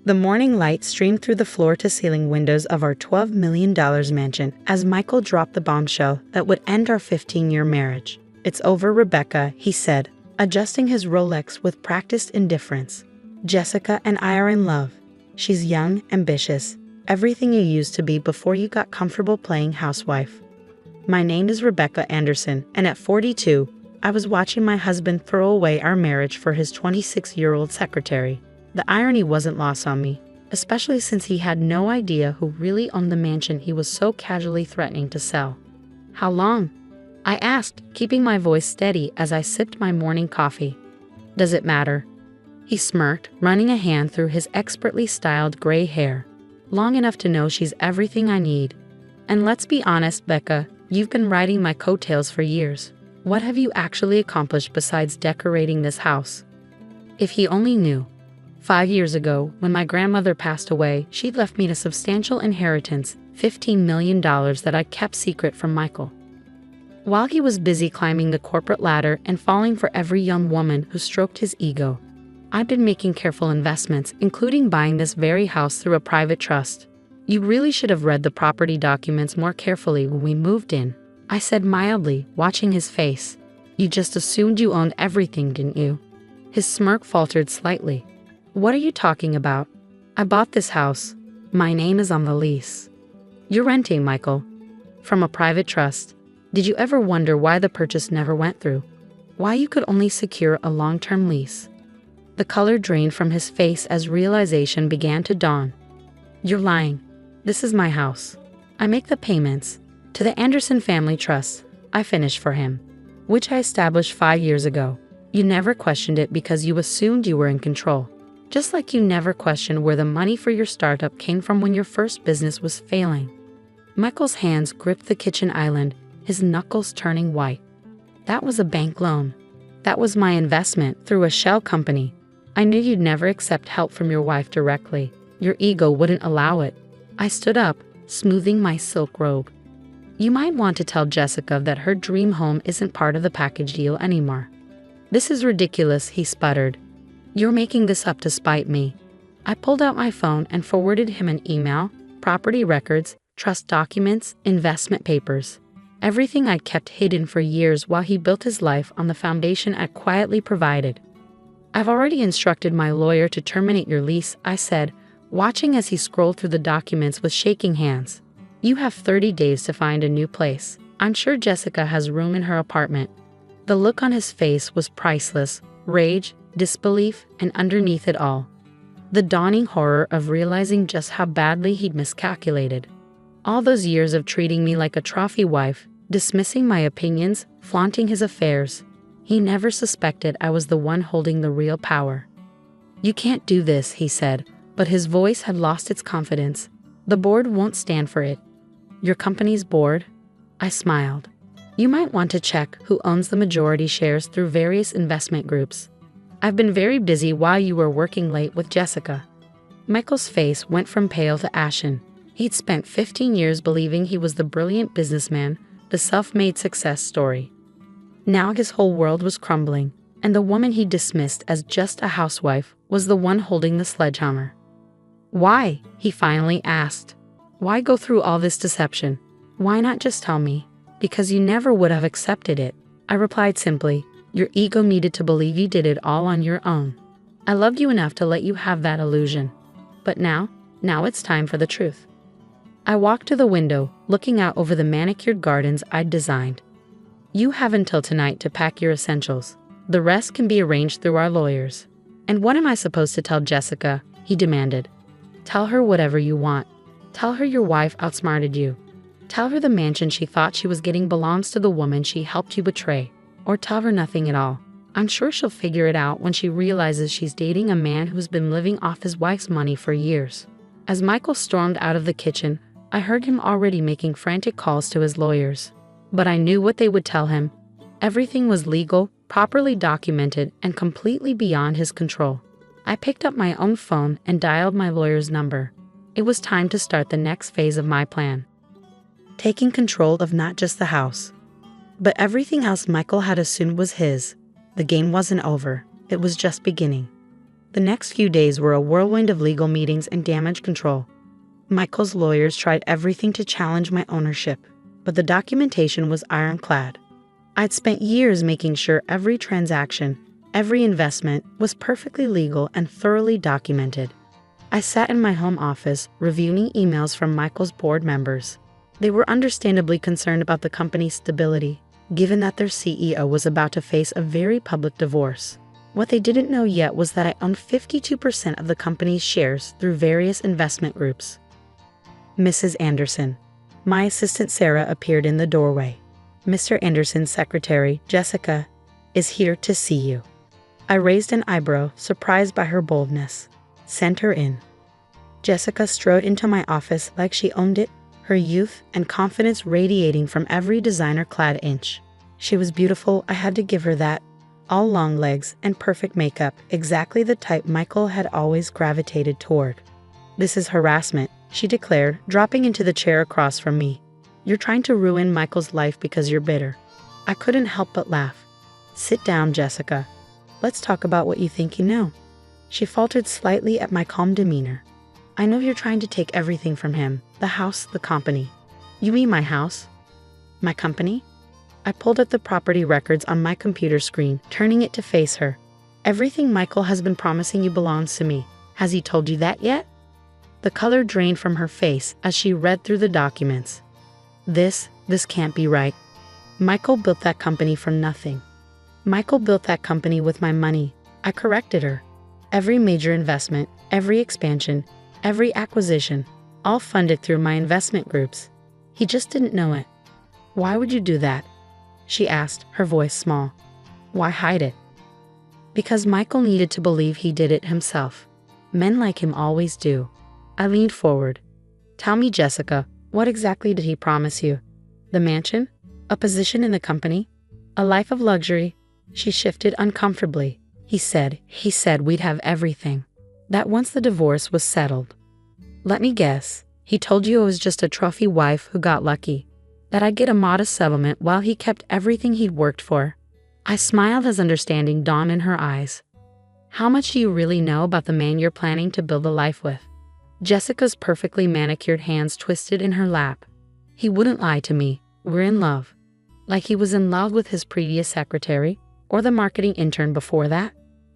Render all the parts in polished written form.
The morning light streamed through the floor-to-ceiling windows of our $12 million mansion as Michael dropped the bombshell that would end our 15-year marriage. "It's over, Rebecca," he said, adjusting his Rolex with practiced indifference. "Jessica and I are in love. She's young, ambitious, everything you used to be before you got comfortable playing housewife. My name is Rebecca Anderson, and at 42, I was watching my husband throw away our marriage for his 26-year-old secretary. The irony wasn't lost on me, especially since he had no idea who really owned the mansion he was so casually threatening to sell." "How long?" I asked, keeping my voice steady as I sipped my morning coffee. "Does it matter?" He smirked, running a hand through his expertly styled gray hair. "Long enough to know she's everything I need. And let's be honest, Becca, you've been riding my coattails for years. What have you actually accomplished besides decorating this house?" If he only knew. 5 years ago, when my grandmother passed away, she'd left me a substantial inheritance, $15 million that I kept secret from Michael. While he was busy climbing the corporate ladder and falling for every young woman who stroked his ego, I'd been making careful investments, including buying this very house through a private trust. "You really should have read the property documents more carefully when we moved in," I said mildly, watching his face. "You just assumed you owned everything, didn't you?" His smirk faltered slightly. "What are you talking about? I bought this house. My name is on the lease." "You're renting, Michael. From a private trust. Did you ever wonder why the purchase never went through? Why you could only secure a long-term lease?" The color drained from his face as realization began to dawn. "You're lying. This is my house. I make the payments to the Anderson Family Trust. I finish for him, which I established 5 years ago. You never questioned it because you assumed you were in control. Just like you never questioned where the money for your startup came from when your first business was failing." Michael's hands gripped the kitchen island, his knuckles turning white. "That was a bank loan. That was my investment through a shell company. I knew you'd never accept help from your wife directly. Your ego wouldn't allow it." I stood up, smoothing my silk robe. "You might want to tell Jessica that her dream home isn't part of the package deal anymore." "This is ridiculous," he sputtered. "You're making this up to spite me." I pulled out my phone and forwarded him an email, property records, trust documents, investment papers. Everything I'd kept hidden for years while he built his life on the foundation I'd quietly provided. "I've already instructed my lawyer to terminate your lease," I said, watching as he scrolled through the documents with shaking hands. "You have 30 days to find a new place. I'm sure Jessica has room in her apartment." The look on his face was priceless: rage, disbelief, and underneath it all, the dawning horror of realizing just how badly he'd miscalculated. All those years of treating me like a trophy wife, dismissing my opinions, flaunting his affairs. He never suspected I was the one holding the real power. "You can't do this," he said, but his voice had lost its confidence. "The board won't stand for it." "Your company's board?" I smiled. "You might want to check who owns the majority shares through various investment groups. I've been very busy while you were working late with Jessica." Michael's face went from pale to ashen. He'd spent 15 years believing he was the brilliant businessman, the self-made success story. Now his whole world was crumbling, and the woman he dismissed as just a housewife was the one holding the sledgehammer. "Why?" he finally asked. "Why go through all this deception? Why not just tell me?" "Because you never would have accepted it," I replied simply. "Your ego needed to believe you did it all on your own. I loved you enough to let you have that illusion. But now it's time for the truth." I walked to the window, looking out over the manicured gardens I'd designed. "You have until tonight to pack your essentials. The rest can be arranged through our lawyers." "And what am I supposed to tell Jessica?" he demanded. "Tell her whatever you want. Tell her your wife outsmarted you. Tell her the mansion she thought she was getting belongs to the woman she helped you betray. Or tell her nothing at all. I'm sure she'll figure it out when she realizes she's dating a man who's been living off his wife's money for years." As Michael stormed out of the kitchen, I heard him already making frantic calls to his lawyers. But I knew what they would tell him. Everything was legal, properly documented, and completely beyond his control. I picked up my own phone and dialed my lawyer's number. It was time to start the next phase of my plan. Taking control of not just the house, but everything else Michael had assumed was his. The game wasn't over. It was just beginning. The next few days were a whirlwind of legal meetings and damage control. Michael's lawyers tried everything to challenge my ownership, but the documentation was ironclad. I'd spent years making sure every transaction, every investment was perfectly legal and thoroughly documented. I sat in my home office reviewing emails from Michael's board members. They were understandably concerned about the company's stability, given that their CEO was about to face a very public divorce. What they didn't know yet was that I owned 52% of the company's shares through various investment groups. Mrs. Anderson. My assistant Sarah appeared in the doorway. Mr. Anderson's secretary, Jessica, is here to see you. I raised an eyebrow, surprised by her boldness. Send her in. Jessica strode into my office like she owned it, her youth and confidence radiating from every designer-clad inch. She was beautiful, I had to give her that. All long legs and perfect makeup, exactly the type Michael had always gravitated toward. This is harassment, she declared, dropping into the chair across from me. You're trying to ruin Michael's life because you're bitter. I couldn't help but laugh. Sit down, Jessica. Let's talk about what you think you know. She faltered slightly at my calm demeanor. I know you're trying to take everything from him, the house, the company. You mean my house? My company? I pulled up the property records on my computer screen, turning it to face her. Everything Michael has been promising you belongs to me. Has he told you that yet? The color drained from her face as she read through the documents. This can't be right. Michael built that company from nothing. Michael built that company with my money. I corrected her. Every major investment, every expansion, every acquisition, all funded through my investment groups. He just didn't know it. Why would you do that? She asked, her voice small. Why hide it? Because Michael needed to believe he did it himself. Men like him always do. I leaned forward. Tell me, Jessica, what exactly did he promise you? The mansion? A position in the company? A life of luxury? She shifted uncomfortably. He said we'd have everything. That once the divorce was settled. Let me guess. He told you I was just a trophy wife who got lucky. That I'd get a modest settlement while he kept everything he'd worked for. I smiled as understanding dawned in her eyes. How much do you really know about the man you're planning to build a life with? Jessica's perfectly manicured hands twisted in her lap. He wouldn't lie to me. We're in love. Like he was in love with his previous secretary, or the marketing intern before that.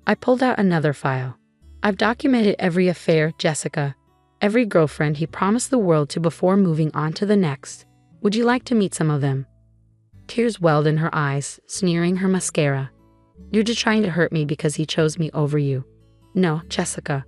I pulled out another file. I've documented every affair, Jessica. Every girlfriend he promised the world to before moving on to the next. Would you like to meet some of them? Tears welled in her eyes, smearing her mascara. You're just trying to hurt me because he chose me over you. No, Jessica.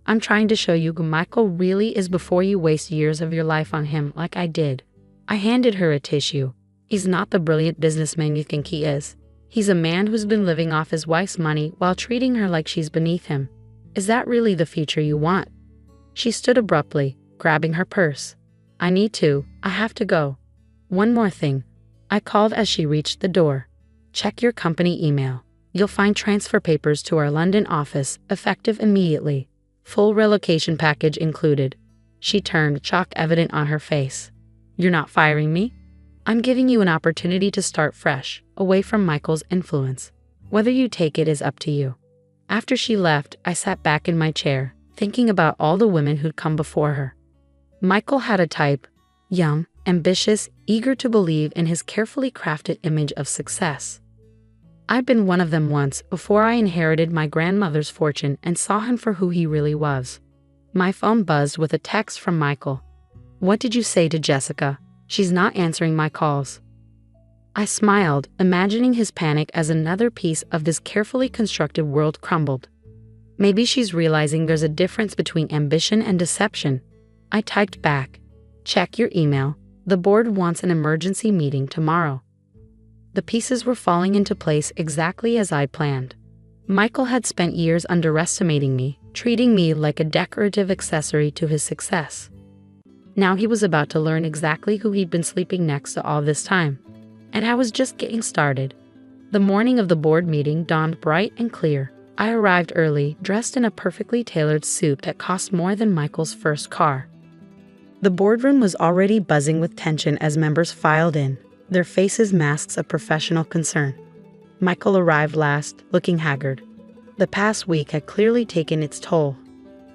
I'm trying to show you who Michael really is before you waste years of your life on him like I did. I handed her a tissue. He's not the brilliant businessman you think he is. He's a man who's been living off his wife's money while treating her like she's beneath him. Is that really the future you want? She stood abruptly, grabbing her purse. I have to go. One more thing. I called as she reached the door. Check your company email. You'll find transfer papers to our London office, effective immediately. Full relocation package included. She turned, shock evident on her face. You're not firing me? I'm giving you an opportunity to start fresh, away from Michael's influence. Whether you take it is up to you. After she left, I sat back in my chair, thinking about all the women who'd come before her. Michael had a type, young, ambitious, eager to believe in his carefully crafted image of success. I'd been one of them once before I inherited my grandmother's fortune and saw him for who he really was. My phone buzzed with a text from Michael. What did you say to Jessica? She's not answering my calls. I smiled, imagining his panic as another piece of this carefully constructed world crumbled. Maybe she's realizing there's a difference between ambition and deception. I typed back. Check your email. The board wants an emergency meeting tomorrow. The pieces were falling into place exactly as I planned. Michael had spent years underestimating me, treating me like a decorative accessory to his success. Now he was about to learn exactly who he'd been sleeping next to all this time. And I was just getting started. The morning of the board meeting dawned bright and clear. I arrived early, dressed in a perfectly tailored suit that cost more than Michael's first car. The boardroom was already buzzing with tension as members filed in, their faces masks of professional concern. Michael arrived last, looking haggard. The past week had clearly taken its toll.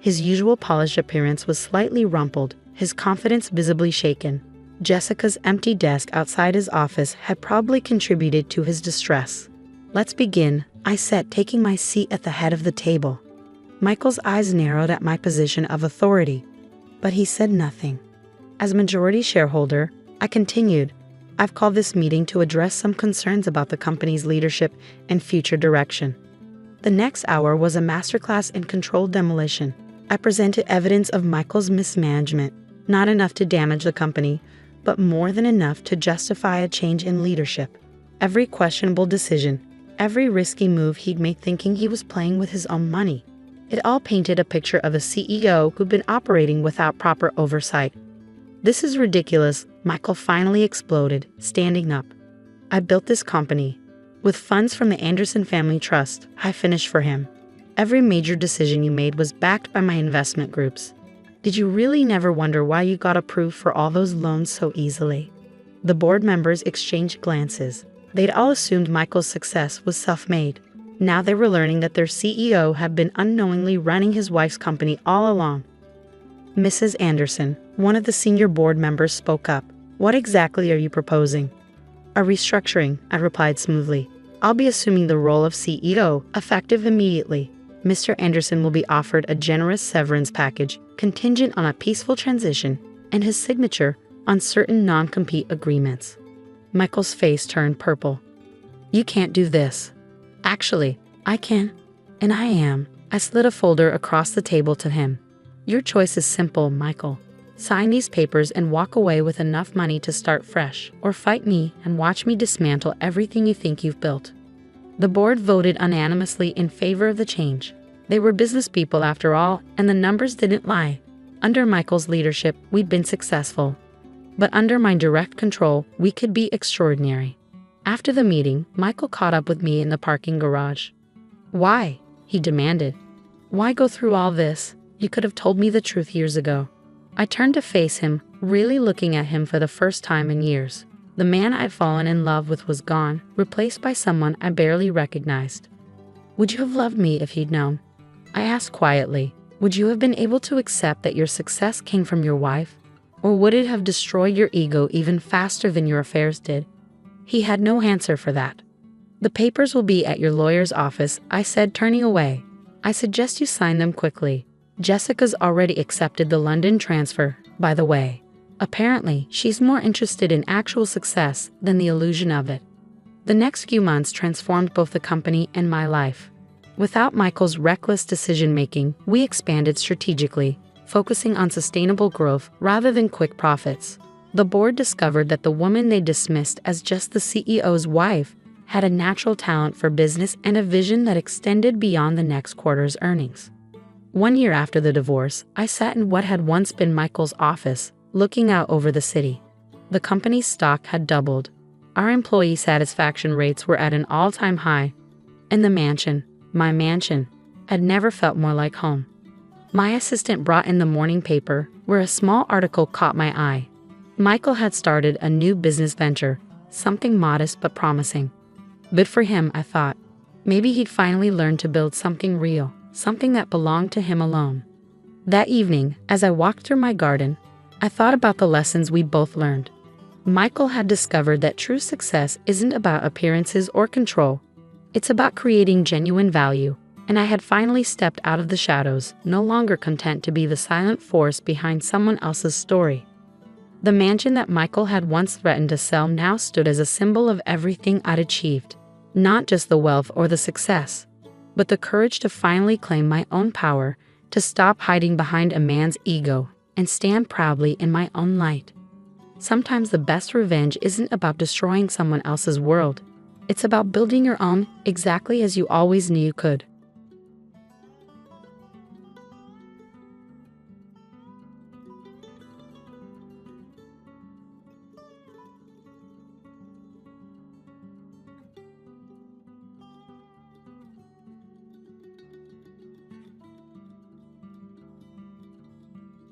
His usual polished appearance was slightly rumpled, his confidence visibly shaken. Jessica's empty desk outside his office had probably contributed to his distress. "Let's begin," I said, taking my seat at the head of the table. Michael's eyes narrowed at my position of authority, but he said nothing. As majority shareholder, I continued, "I've called this meeting to address some concerns about the company's leadership and future direction." The next hour was a masterclass in controlled demolition. I presented evidence of Michael's mismanagement, not enough to damage the company, but more than enough to justify a change in leadership. Every questionable decision, every risky move he'd made thinking he was playing with his own money. It all painted a picture of a CEO who'd been operating without proper oversight. "This is ridiculous," Michael finally exploded, standing up. "I built this company with funds from the Anderson Family Trust," I finished for him. "Every major decision you made was backed by my investment groups. Did you really never wonder why you got approved for all those loans so easily?" The board members exchanged glances. They'd all assumed Michael's success was self-made. Now they were learning that their CEO had been unknowingly running his wife's company all along. Mrs. Anderson, one of the senior board members, spoke up. "What exactly are you proposing?" "A restructuring," I replied smoothly. "I'll be assuming the role of CEO, effective immediately. Mr. Anderson will be offered a generous severance package contingent on a peaceful transition and his signature on certain non-compete agreements." Michael's face turned purple. "You can't do this." "Actually, I can. And I am." I slid a folder across the table to him. "Your choice is simple, Michael. Sign these papers and walk away with enough money to start fresh, or fight me and watch me dismantle everything you think you've built." The board voted unanimously in favor of the change. They were business people after all, and the numbers didn't lie. Under Michael's leadership, we'd been successful. But under my direct control, we could be extraordinary. After the meeting, Michael caught up with me in the parking garage. "Why?" he demanded. "Why go through all this? You could have told me the truth years ago." I turned to face him, really looking at him for the first time in years. The man I'd fallen in love with was gone, replaced by someone I barely recognized. "Would you have loved me if you'd known?" I asked quietly. "Would you have been able to accept that your success came from your wife? Or would it have destroyed your ego even faster than your affairs did?" He had no answer for that. "The papers will be at your lawyer's office," I said, turning away. "I suggest you sign them quickly. Jessica's already accepted the London transfer, by the way. Apparently, she's more interested in actual success than the illusion of it." The next few months transformed both the company and my life. Without Michael's reckless decision-making, we expanded strategically, focusing on sustainable growth rather than quick profits. The board discovered that the woman they dismissed as just the CEO's wife had a natural talent for business and a vision that extended beyond the next quarter's earnings. 1 year after the divorce, I sat in what had once been Michael's office, looking out over the city. The company's stock had doubled. Our employee satisfaction rates were at an all-time high. And the mansion, my mansion, had never felt more like home. My assistant brought in the morning paper, where a small article caught my eye. Michael had started a new business venture, something modest but promising. Good for him, I thought. Maybe he'd finally learned to build something real, something that belonged to him alone. That evening, as I walked through my garden, I thought about the lessons we'd both learned. Michael had discovered that true success isn't about appearances or control. It's about creating genuine value, and I had finally stepped out of the shadows, no longer content to be the silent force behind someone else's story. The mansion that Michael had once threatened to sell now stood as a symbol of everything I'd achieved. Not just the wealth or the success, but the courage to finally claim my own power, to stop hiding behind a man's ego, and stand proudly in my own light. Sometimes the best revenge isn't about destroying someone else's world. It's about building your own, exactly as you always knew you could.